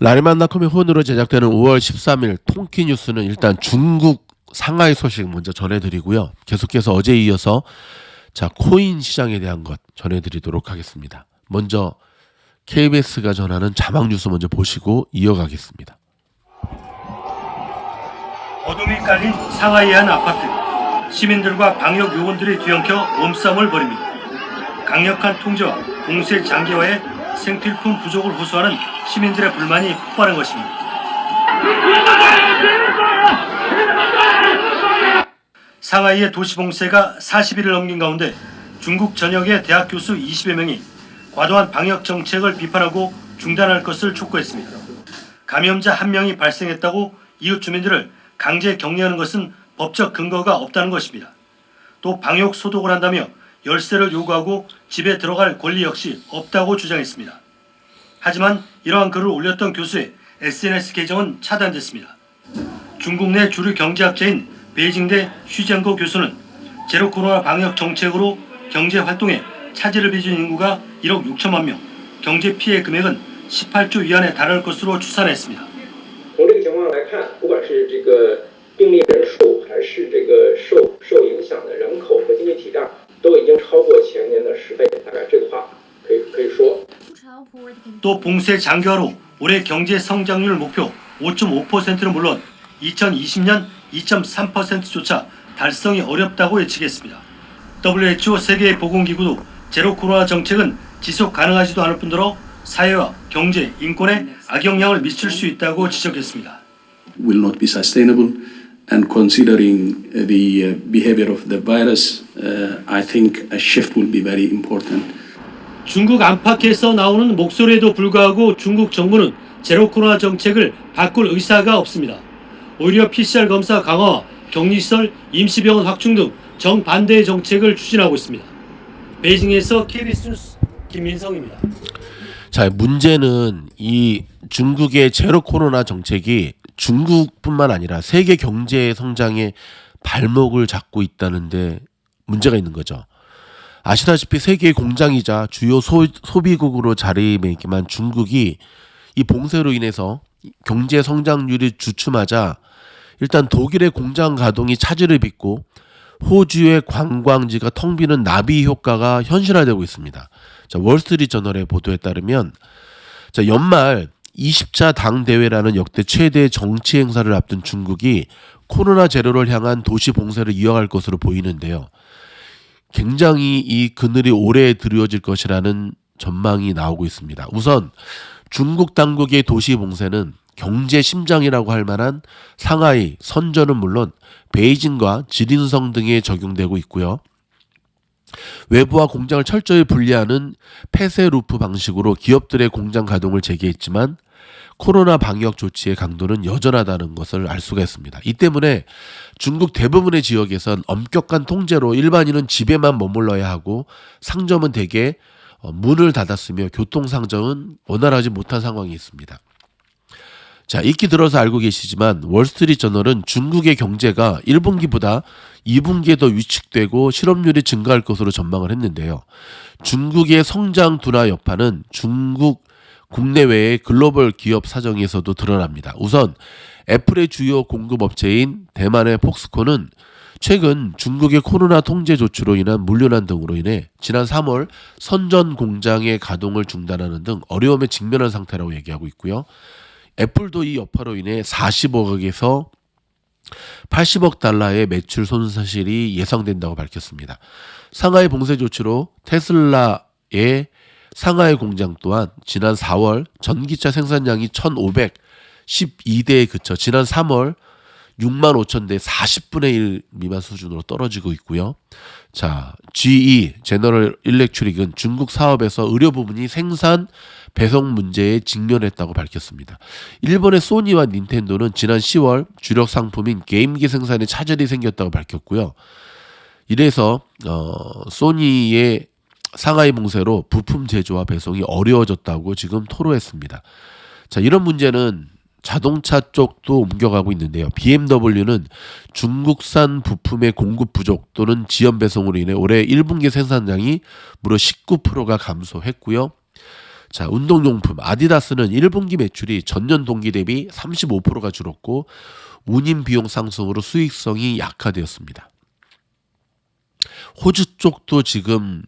라리만나컴의 후원으로 제작되는 5월 13일 통키뉴스는 일단 중국 상하이 소식 먼저 전해드리고요. 계속해서 어제에 이어서 코인 시장에 대한 것 전해드리도록 하겠습니다. 먼저 KBS가 전하는 자막 뉴스 먼저 보시고 이어가겠습니다. 어둠이 깔린 상하이의 한 아파트. 시민들과 방역 요원들이 뒤엉켜 몸싸움을 벌입니다. 강력한 통제와 봉쇄 장기화에 생필품 부족을 호소하는 시민들의 불만이 폭발한 것입니다. 상하이의 도시 봉쇄가 40일을 넘긴 가운데 중국 전역의 대학 교수 20여 명이 과도한 방역 정책을 비판하고 중단할 것을 촉구했습니다. 감염자 1명이 발생했다고 이웃 주민들을 강제 격리하는 것은 법적 근거가 없다는 것입니다. 또 방역 소독을 한다며 열쇠를 요구하고 집에 들어갈 권리 역시 없다고 주장했습니다. 하지만 이러한 글을 올렸던 교수의 SNS 계정은 차단됐습니다. 중국 내 주류 경제학자인 베이징대 슈쟁거 교수는 제로 코로나 방역 정책으로 경제 활동에 차질을 빚은 인구가 1억 6천만 명, 경제 피해 금액은 18조 위안에 달할 것으로 추산했습니다. 从这个情况来看，不管是这个病例人数，还是这个受影响的人口和经济体量，都已经超过前年的10倍。大概这个话可以说。 또 봉쇄 장기화로 올해 경제 성장률 목표 5.5%는 물론 2020년 2.3%조차 달성이 어렵다고 예측했습니다. WHO 세계보건기구도 제로 코로나 정책은 지속 가능하지도 않을 뿐더러 사회와 경제, 인권에 악영향을 미칠 수 있다고 지적했습니다. Will not be sustainable, and considering the behavior of the virus, I think a shift will be very important. 중국 안팎에서 나오는 목소리에도 불구하고 중국 정부는 제로 코로나 정책을 바꿀 의사가 없습니다. 오히려 PCR 검사 강화와 격리시설, 임시병원 확충 등 정반대의 정책을 추진하고 있습니다. 베이징에서 KBS 뉴스 김민성입니다. 자, 문제는 이 중국의 제로 코로나 정책이 중국뿐만 아니라 세계 경제 성장의 발목을 잡고 있다는데 문제가 있는 거죠. 아시다시피 세계의 공장이자 주요 소비국으로 자리매김한 중국이 이 봉쇄로 인해서 경제 성장률이 주춤하자 일단 독일의 공장 가동이 차질을 빚고 호주의 관광지가 텅 비는 나비 효과가 현실화되고 있습니다. 자, 월스트리트 저널의 보도에 따르면 연말 20차 당대회라는 역대 최대 정치 행사를 앞둔 중국이 코로나 제로를 향한 도시 봉쇄를 이어갈 것으로 보이는데요. 굉장히 이 그늘이 오래 드리워질 것이라는 전망이 나오고 있습니다. 우선 중국 당국의 도시 봉쇄는 경제 심장이라고 할 만한 상하이, 선전은 물론 베이징과 지린성 등에 적용되고 있고요. 외부와 공장을 철저히 분리하는 폐쇄 루프 방식으로 기업들의 공장 가동을 재개했지만 코로나 방역 조치의 강도는 여전하다는 것을 알 수가 있습니다. 이 때문에 중국 대부분의 지역에선 엄격한 통제로 일반인은 집에만 머물러야 하고 상점은 대개 문을 닫았으며 교통상정은 원활하지 못한 상황이 있습니다. 자, 익히 들어서 알고 계시지만 월스트리트 저널은 중국의 경제가 1분기보다 2분기에 더 위축되고 실업률이 증가할 것으로 전망을 했는데요. 중국의 성장 둔화 여파는 중국 국내외의 글로벌 기업 사정에서도 드러납니다. 우선 애플의 주요 공급업체인 대만의 폭스콘은 최근 중국의 코로나 통제 조치로 인한 물류난 등으로 인해 지난 3월 선전 공장의 가동을 중단하는 등 어려움에 직면한 상태라고 얘기하고 있고요. 애플도 이 여파로 인해 40억에서 80억 달러의 매출 손실이 예상된다고 밝혔습니다. 상하이 봉쇄 조치로 테슬라의 상하이 공장 또한 지난 4월 전기차 생산량이 1,512대에 그쳐 지난 3월 6만 5천 대 40분의 1 미만 수준으로 떨어지고 있고요. 자, GE 제너럴 일렉트릭은 중국 사업에서 의료 부분이 생산 배송 문제에 직면했다고 밝혔습니다. 일본의 소니와 닌텐도는 지난 10월 주력 상품인 게임기 생산에 차질이 생겼다고 밝혔고요. 이래서 소니의 상하이 봉쇄로 부품 제조와 배송이 어려워졌다고 지금 토로했습니다. 자, 이런 문제는 자동차 쪽도 옮겨가고 있는데요. BMW는 중국산 부품의 공급 부족 또는 지연 배송으로 인해 올해 1분기 생산량이 무려 19%가 감소했고요. 자, 운동용품 아디다스는 1분기 매출이 전년 동기 대비 35%가 줄었고 운임 비용 상승으로 수익성이 약화되었습니다. 호주 쪽도 지금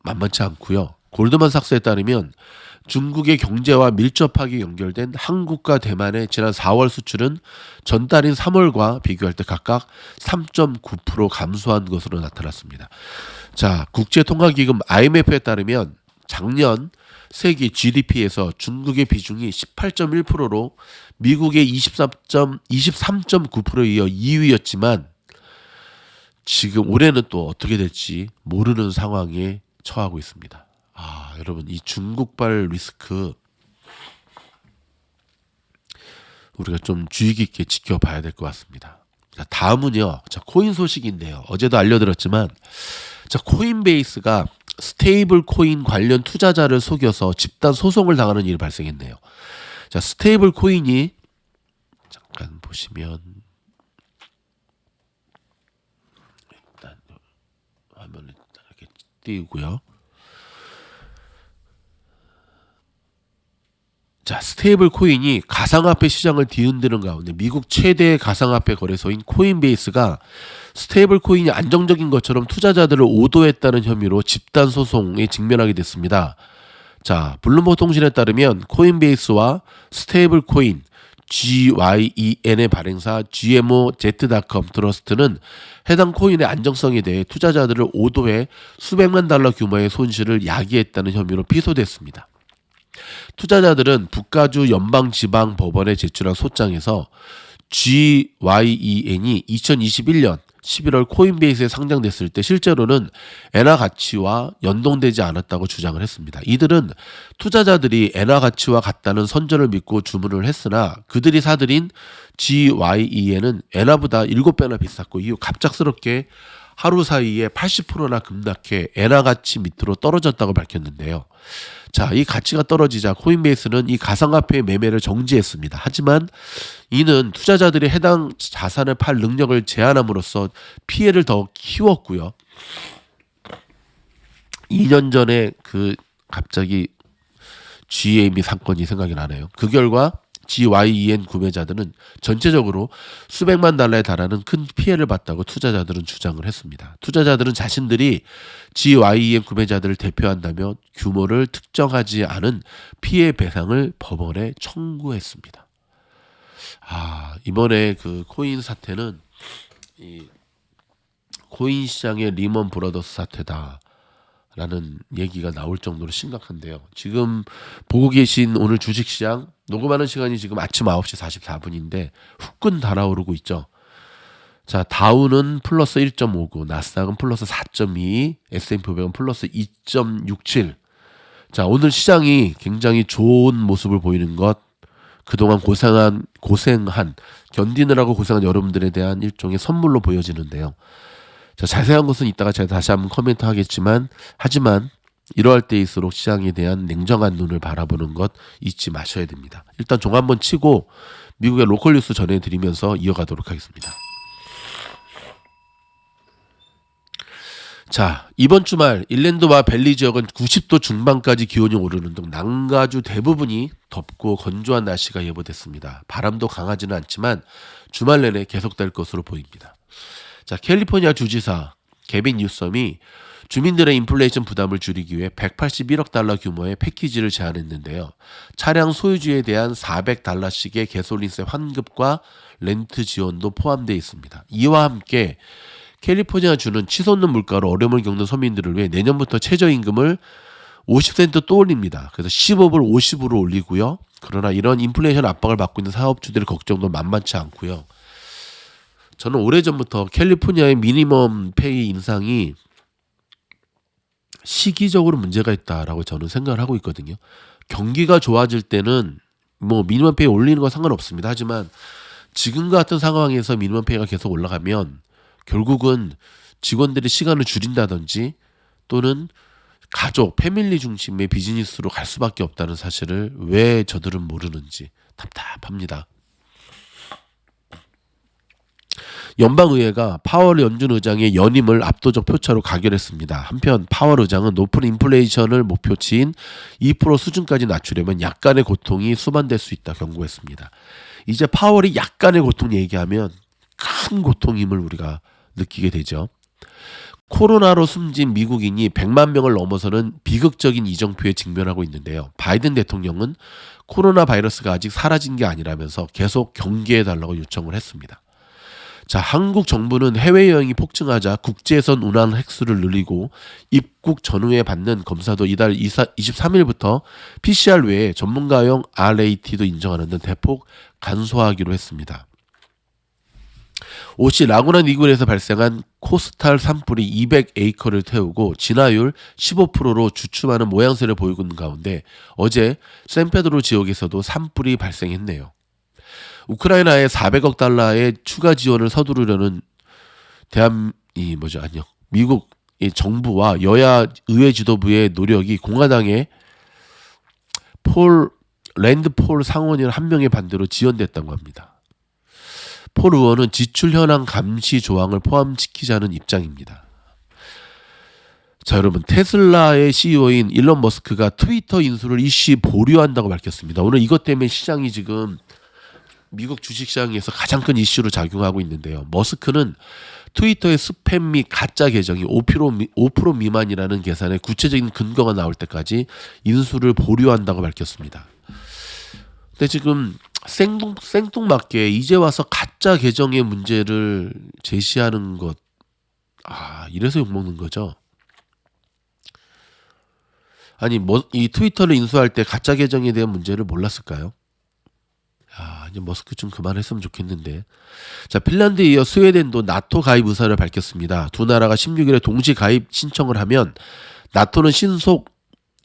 만만치 않고요. 골드만삭스에 따르면 중국의 경제와 밀접하게 연결된 한국과 대만의 지난 4월 수출은 전달인 3월과 비교할 때 각각 3.9% 감소한 것으로 나타났습니다. 자, 국제통화기금 IMF에 따르면 작년 세계 GDP에서 중국의 비중이 18.1%로 미국의 23.9%에 이어 2위였지만 지금 올해는 또 어떻게 될지 모르는 상황에 처하고 있습니다. 아, 여러분 이 중국발 리스크 우리가 좀 주의 깊게 지켜봐야 될 것 같습니다. 자, 다음은요. 자, 코인 소식인데요. 어제도 알려드렸지만 자, 코인베이스가 스테이블 코인 관련 투자자를 속여서 집단 소송을 당하는 일이 발생했네요. 자, 스테이블 코인이 잠깐 보시면 일단 화면을 이렇게 띄우고요. 자, 스테이블 코인이 가상화폐 시장을 뒤흔드는 가운데 미국 최대 가상화폐 거래소인 코인베이스가 스테이블 코인이 안정적인 것처럼 투자자들을 오도했다는 혐의로 집단 소송에 직면하게 됐습니다. 자, 블룸버그 통신에 따르면 코인베이스와 스테이블 코인 GYEN의 발행사 GMOZ.com 트러스트는 해당 코인의 안정성에 대해 투자자들을 오도해 수백만 달러 규모의 손실을 야기했다는 혐의로 피소됐습니다. 투자자들은 북가주 연방지방법원에 제출한 소장에서 GYEN이 2021년 11월 코인베이스에 상장됐을 때 실제로는 엔화 가치와 연동되지 않았다고 주장을 했습니다. 이들은 투자자들이 엔화 가치와 같다는 선전을 믿고 주문을 했으나 그들이 사들인 GYEN은 엔화보다 7배나 비쌌고 이후 갑작스럽게 하루 사이에 80%나 급락해 엔화 가치 밑으로 떨어졌다고 밝혔는데요. 자, 이 가치가 떨어지자 코인베이스는 이 가상화폐 매매를 정지했습니다. 하지만 이는 투자자들이 해당 자산을 팔 능력을 제한함으로써 피해를 더 키웠고요. 2년 전에 그 갑자기 GME 사건이 생각이 나네요. 그 결과 GYEN 구매자들은 전체적으로 수백만 달러에 달하는 큰 피해를 봤다고 투자자들은 주장을 했습니다. 투자자들은 자신들이 GYEN 구매자들을 대표한다며 규모를 특정하지 않은 피해 배상을 법원에 청구했습니다. 아, 이번에 그 코인 사태는 이 코인 시장의 리먼 브러더스 사태다. 라는 얘기가 나올 정도로 심각한데요. 지금 보고 계신 오늘 주식시장 녹음하는 시간이 지금 아침 9시 44분인데 후끈 달아오르고 있죠. 자, 다우는 플러스 1.59, 나스닥은 플러스 4.2, S&P 500은 플러스 2.67. 자, 오늘 시장이 굉장히 좋은 모습을 보이는 것, 그동안 고생한 견디느라고 고생한 여러분들에 대한 일종의 선물로 보여지는데요. 자, 자세한 것은 이따가 제가 다시 한번 코멘트 하겠지만 하지만 이러할 때일수록 시장에 대한 냉정한 눈을 바라보는 것 잊지 마셔야 됩니다. 일단 종 한번 치고 미국의 로컬 뉴스 전해드리면서 이어가도록 하겠습니다. 자, 이번 주말 일랜드와 밸리 지역은 90도 중반까지 기온이 오르는 등 남가주 대부분이 덥고 건조한 날씨가 예보됐습니다. 바람도 강하지는 않지만 주말 내내 계속될 것으로 보입니다. 자, 캘리포니아 주지사 게빈 뉴섬이 주민들의 인플레이션 부담을 줄이기 위해 181억 달러 규모의 패키지를 제안했는데요. 차량 소유주에 대한 $400씩의 개솔린세 환급과 렌트 지원도 포함되어 있습니다. 이와 함께 캘리포니아 주는 치솟는 물가로 어려움을 겪는 서민들을 위해 내년부터 최저임금을 50센트 또 올립니다. 그래서 15불 50으로 올리고요. 그러나 이런 인플레이션 압박을 받고 있는 사업주들의 걱정도 만만치 않고요. 저는 오래전부터 캘리포니아의 미니멈 페이 인상이 시기적으로 문제가 있다라고 저는 생각을 하고 있거든요. 경기가 좋아질 때는 뭐 미니멈 페이 올리는 건 상관없습니다. 하지만 지금 같은 상황에서 미니멈 페이가 계속 올라가면 결국은 직원들의 시간을 줄인다든지 또는 가족, 패밀리 중심의 비즈니스로 갈 수밖에 없다는 사실을 왜 저들은 모르는지 답답합니다. 연방의회가 파월 연준 의장의 연임을 압도적 표차로 가결했습니다. 한편 파월 의장은 높은 인플레이션을 목표치인 2% 수준까지 낮추려면 약간의 고통이 수반될 수 있다 경고했습니다. 이제 파월이 약간의 고통 얘기하면 큰 고통임을 우리가 느끼게 되죠. 코로나로 숨진 미국인이 100만 명을 넘어서는 비극적인 이정표에 직면하고 있는데요. 바이든 대통령은 코로나 바이러스가 아직 사라진 게 아니라면서 계속 경계해달라고 요청을 했습니다. 자, 한국 정부는 해외여행이 폭증하자 국제선 운항 횟수를 늘리고 입국 전후에 받는 검사도 이달 23일부터 PCR 외에 전문가용 RAT도 인정하는 등 대폭 간소화하기로 했습니다. 오시 라구나 니굴에서 발생한 코스탈 산불이 200에이커를 태우고 진화율 15%로 주춤하는 모양새를 보이고 있는 가운데 어제 샌페드로 지역에서도 산불이 발생했네요. 우크라이나에 400억 달러의 추가 지원을 서두르려는 미국 정부와 여야 의회 지도부의 노력이 공화당의 랜드 폴 상원의원 한 명의 반대로 지연됐다고 합니다. 폴 의원은 지출 현황 감시 조항을 포함시키자는 입장입니다. 자, 여러분, 테슬라의 CEO인 일론 머스크가 트위터 인수를 일시 보류한다고 밝혔습니다. 오늘 이것 때문에 시장이 지금 미국 주식시장에서 가장 큰 이슈로 작용하고 있는데요. 머스크는 트위터의 스팸 및 가짜 계정이 5% 미만이라는 계산에 구체적인 근거가 나올 때까지 인수를 보류한다고 밝혔습니다. 근데 지금 생뚱맞게 이제 와서 가짜 계정의 문제를 제시하는 것, 이래서 욕먹는 거죠. 아니, 이 트위터를 인수할 때 가짜 계정에 대한 문제를 몰랐을까요? 이제 머스크 좀 그만했으면 좋겠는데. 자, 핀란드에 이어 스웨덴도 나토 가입 의사를 밝혔습니다. 두 나라가 16일에 동시 가입 신청을 하면 나토는 신속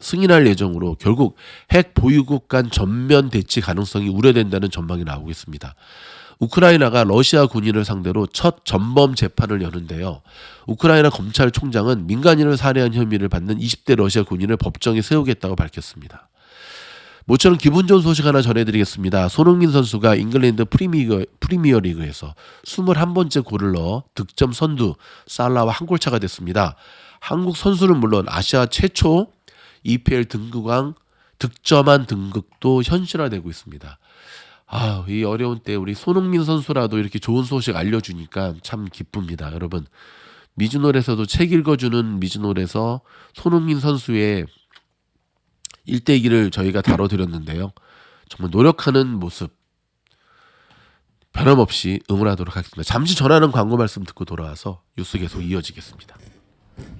승인할 예정으로 결국 핵 보유국 간 전면 대치 가능성이 우려된다는 전망이 나오고 있습니다. 우크라이나가 러시아 군인을 상대로 첫 전범 재판을 여는데요. 우크라이나 검찰총장은 민간인을 살해한 혐의를 받는 20대 러시아 군인을 법정에 세우겠다고 밝혔습니다. 모처럼 기분 좋은 소식 하나 전해드리겠습니다. 손흥민 선수가 잉글랜드 프리미어 리그에서 21번째 골을 넣어 득점 선두 살라와 한 골차가 됐습니다. 한국 선수는 물론 아시아 최초 EPL 등극왕 득점한 등극도 현실화되고 있습니다. 이 어려운 때 우리 손흥민 선수라도 이렇게 좋은 소식 알려주니까 참 기쁩니다. 여러분, 미즈놀에서도 책 읽어주는 미즈놀에서 손흥민 선수의 일대기를 저희가 다뤄드렸는데요. 정말 노력하는 모습 변함없이 응원하도록 하겠습니다. 잠시 전하는 광고 말씀 듣고 돌아와서 뉴스 계속 이어지겠습니다.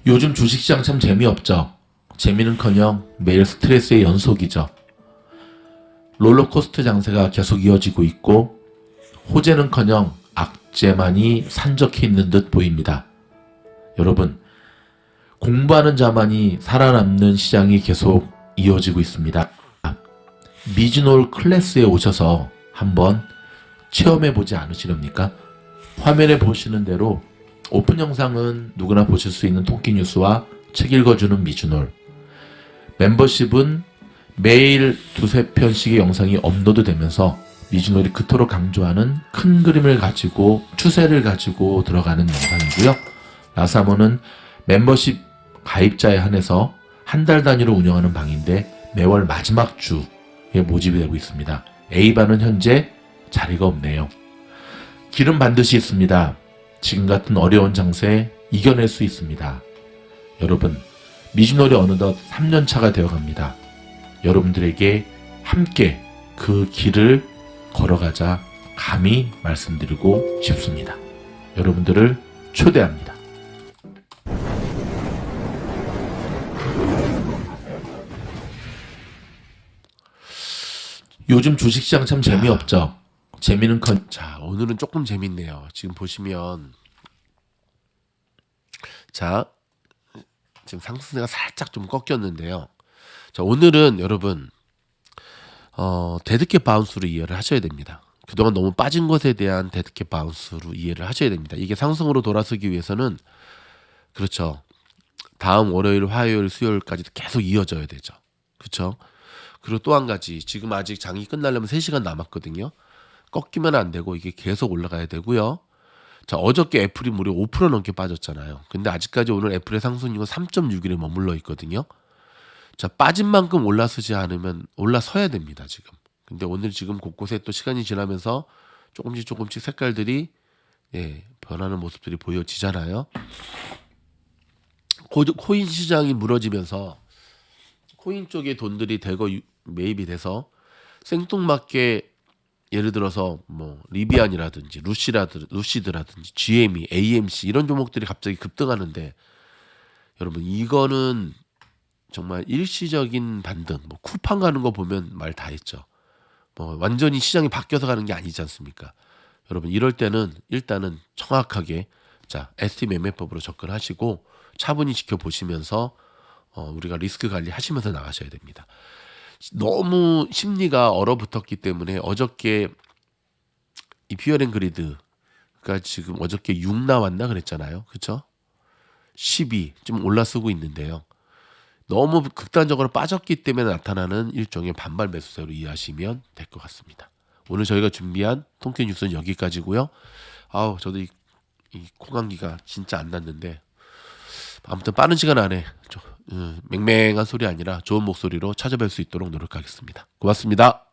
요즘 주식시장 참 재미없죠. 재미는커녕 매일 스트레스의 연속이죠. 롤러코스터 장세가 계속 이어지고 있고 호재는커녕 악재만이 산적해 있는 듯 보입니다. 여러분, 공부하는 자만이 살아남는 시장이 계속 이어지고 있습니다. 미즈놀 클래스에 오셔서 한번 체험해보지 않으시렵니까? 화면에 보시는 대로 오픈 영상은 누구나 보실 수 있는 토끼뉴스와 책 읽어주는 미즈놀, 멤버십은 매일 2-3편씩의 영상이 업로드되면서 미즈놀이 그토록 강조하는 큰 그림을 가지고 추세를 가지고 들어가는 영상이고요. 라사모는 멤버십 가입자에 한해서 한 달 단위로 운영하는 방인데 매월 마지막 주에 모집이 되고 있습니다. A반은 현재 자리가 없네요. 길은 반드시 있습니다. 지금 같은 어려운 장세 이겨낼 수 있습니다. 여러분, 미즈놀이 어느덧 3년차가 되어갑니다. 여러분들에게 함께 그 길을 걸어가자 감히 말씀드리고 싶습니다. 여러분들을 초대합니다. 요즘 주식시장 참 재미없죠. 자, 오늘은 조금 재밌네요. 지금 보시면 자, 지금 상승세가 살짝 좀 꺾였는데요. 자, 오늘은 여러분 데드캣 바운스로 이해를 하셔야 됩니다. 그동안 너무 빠진 것에 대한 데드캣 바운스로 이해를 하셔야 됩니다. 이게 상승으로 돌아서기 위해서는 그렇죠. 다음 월요일, 화요일, 수요일까지도 계속 이어져야 되죠. 그렇죠? 그리고 또 한 가지, 지금 아직 장이 끝나려면 3시간 남았거든요. 꺾이면 안 되고 이게 계속 올라가야 되고요. 자, 어저께 애플이 무려 5% 넘게 빠졌잖아요. 근데 아직까지 오늘 애플의 상승률은 3.6일에 머물러 있거든요. 자, 빠진 만큼 올라서지 않으면 올라서야 됩니다, 지금. 근데 오늘 지금 곳곳에 또 시간이 지나면서 조금씩 색깔들이 변하는 모습들이 보여지잖아요. 코인 시장이 무너지면서 코인 쪽에 돈들이 대거 매입이 돼서 생뚱맞게 예를 들어서 뭐 리비안이라든지 루시드라든지 GME, AMC 이런 종목들이 갑자기 급등하는데 여러분 이거는 정말 일시적인 반등, 뭐 쿠팡 가는 거 보면 말 다 했죠. 뭐 완전히 시장이 바뀌어서 가는 게 아니지 않습니까? 여러분 이럴 때는 일단은 정확하게 자 ST 매매법으로 접근하시고 차분히 지켜보시면서 우리가 리스크 관리하시면서 나가셔야 됩니다. 너무 심리가 얼어붙었기 때문에 어저께 이 피어앤그리드가 지금 어저께 6 나왔나 그랬잖아요. 그렇죠? 12 좀 올라서고 있는데요. 너무 극단적으로 빠졌기 때문에 나타나는 일종의 반발 매수세로 이해하시면 될 것 같습니다. 오늘 저희가 준비한 통계 뉴스는 여기까지고요. 저도 이 콩감기가 진짜 안 났는데 아무튼 빠른 시간 안에 맹맹한 소리 아니라 좋은 목소리로 찾아뵐 수 있도록 노력하겠습니다. 고맙습니다.